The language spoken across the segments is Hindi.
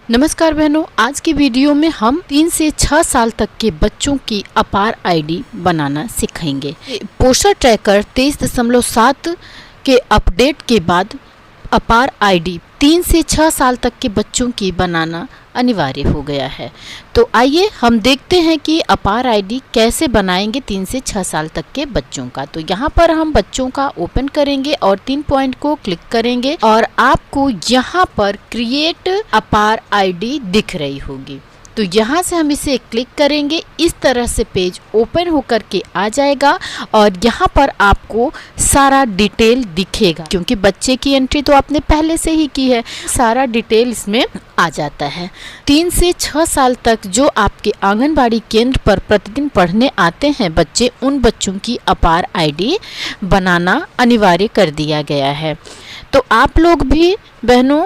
नमस्कार बहनों, आज की वीडियो में हम 3 से 6 साल तक के बच्चों की अपार आईडी बनाना सिखाएंगे। पोषण ट्रैकर 23.7 के अपडेट के बाद अपार आईडी 3 से 6 साल तक के बच्चों की बनाना अनिवार्य हो गया है। तो आइए हम देखते हैं कि अपार आईडी कैसे बनाएंगे 3 से 6 साल तक के बच्चों का। तो यहाँ पर हम बच्चों का ओपन करेंगे और 3 पॉइंट को क्लिक करेंगे और आपको यहाँ पर क्रिएट अपार आईडी दिख रही होगी। तो यहाँ से हम इसे क्लिक करेंगे, इस तरह से पेज ओपन होकर के आ जाएगा और यहाँ पर आपको सारा डिटेल दिखेगा, क्योंकि बच्चे की एंट्री तो आपने पहले से ही की है। सारा डिटेल इसमें आ जाता है। 3 से 6 साल तक जो आपके आंगनबाड़ी केंद्र पर प्रतिदिन पढ़ने आते हैं बच्चे, उन बच्चों की अपार आईडी बनाना अनिवार्य कर दिया गया है। तो आप लोग भी बहनों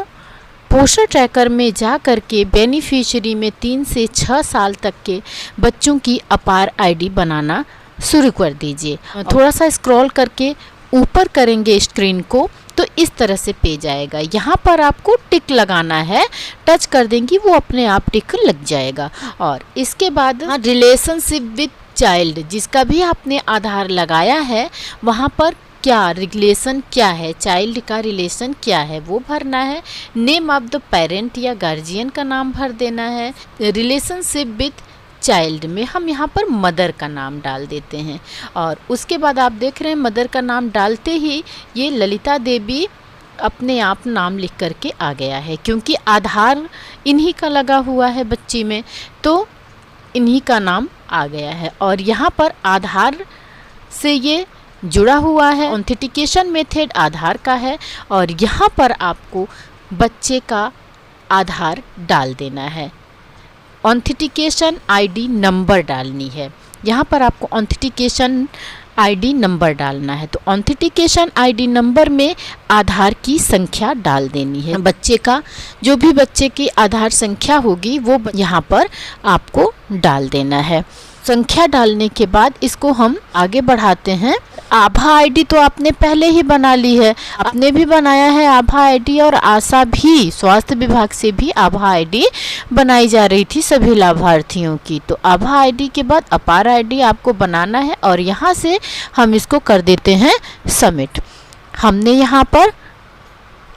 पोषण ट्रैकर में जा कर के बेनिफिशियरी में 3 से 6 साल तक के बच्चों की अपार आईडी बनाना शुरू कर दीजिए। थोड़ा सा स्क्रॉल करके ऊपर करेंगे स्क्रीन को तो इस तरह से पेज आएगा। यहाँ पर आपको टिक लगाना है, टच कर देंगी वो अपने आप टिक लग जाएगा। और इसके बाद रिलेशनशिप विद चाइल्ड, जिसका भी आपने आधार लगाया है वहाँ पर क्या रिलेशन क्या है, चाइल्ड का रिलेशन क्या है वो भरना है। नेम ऑफ द पेरेंट या गार्जियन का नाम भर देना है। रिलेशनशिप विद चाइल्ड में हम यहाँ पर मदर का नाम डाल देते हैं और उसके बाद आप देख रहे हैं मदर का नाम डालते ही ये ललिता देवी अपने आप नाम लिख करके आ गया है, क्योंकि आधार इन्हीं का लगा हुआ है बच्ची में, तो इन्हीं का नाम आ गया है। और यहाँ पर आधार से ये जुड़ा हुआ है। ऑथेंटिकेशन मेथड आधार का है और यहाँ पर आपको बच्चे का आधार डाल देना है। ऑथेंटिकेशन आईडी नंबर डालनी है। यहाँ पर आपको ऑथेंटिकेशन आईडी नंबर डालना है। तो ऑथेंटिकेशन आईडी नंबर में आधार की संख्या डाल देनी है। बच्चे का जो भी बच्चे की आधार संख्या होगी वो यहाँ पर आपको डाल देना है। संख्या डालने के बाद इसको हम आगे बढ़ाते हैं। आभा आईडी तो आपने पहले ही बना ली है, आपने भी बनाया है आभा आईडी और आशा भी, स्वास्थ्य विभाग से भी आभा आईडी बनाई जा रही थी सभी लाभार्थियों की। तो आभा आईडी के बाद अपार आईडी आपको बनाना है और यहाँ से हम इसको कर देते हैं सबमिट। हमने यहाँ पर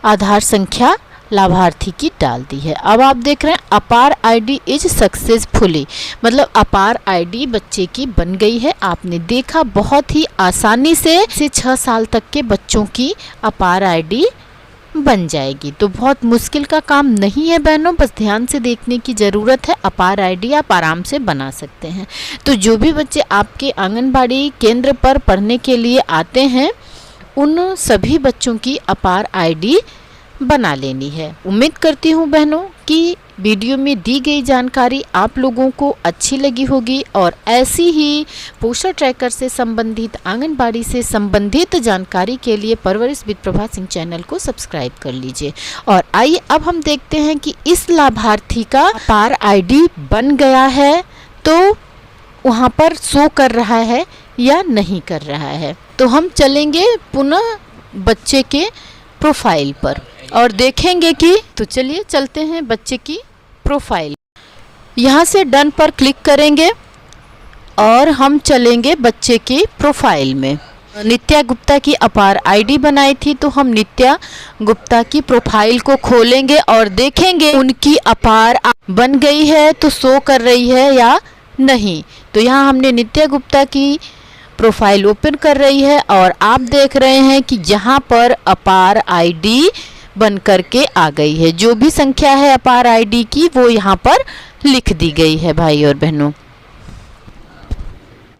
आधार संख्या लाभार्थी की डाल दी है। अब आप देख रहे हैं अपार आईडी इज सक्सेसफुली, मतलब अपार आईडी बच्चे की बन गई है। आपने देखा बहुत ही आसानी से 6 साल तक के बच्चों की अपार आईडी बन जाएगी। तो बहुत मुश्किल का काम नहीं है बहनों, बस ध्यान से देखने की ज़रूरत है। अपार आईडी आप आराम से बना सकते हैं। तो जो भी बच्चे आपके आंगनबाड़ी केंद्र पर पढ़ने के लिए आते हैं उन सभी बच्चों की अपार आईडी बना लेनी है। उम्मीद करती हूँ बहनों कि वीडियो में दी गई जानकारी आप लोगों को अच्छी लगी होगी और ऐसी ही पोषण ट्रैकर से संबंधित, आंगनबाड़ी से संबंधित जानकारी के लिए परवरिश विद प्रभा सिंह चैनल को सब्सक्राइब कर लीजिए। और आइए अब हम देखते हैं कि इस लाभार्थी का अपार आईडी बन गया है तो वहाँ पर शो कर रहा है या नहीं कर रहा है। तो हम चलेंगे पुनः बच्चे के प्रोफाइल पर और देखेंगे कि, तो चलिए चलते हैं बच्चे की प्रोफाइल। यहाँ से डन पर क्लिक करेंगे और हम चलेंगे बच्चे की प्रोफाइल में। नित्या गुप्ता की अपार आईडी बनाई थी तो हम नित्या गुप्ता की प्रोफाइल को खोलेंगे और देखेंगे उनकी अपार बन गई है तो शो कर रही है या नहीं। तो यहाँ हमने नित्या गुप्ता की प्रोफाइल ओपन कर रही है और आप देख रहे हैं कि यहाँ पर अपार आईडी बन करके आ गई है। जो भी संख्या है अपार आईडी की वो यहाँ पर लिख दी गई है भाई और बहनों।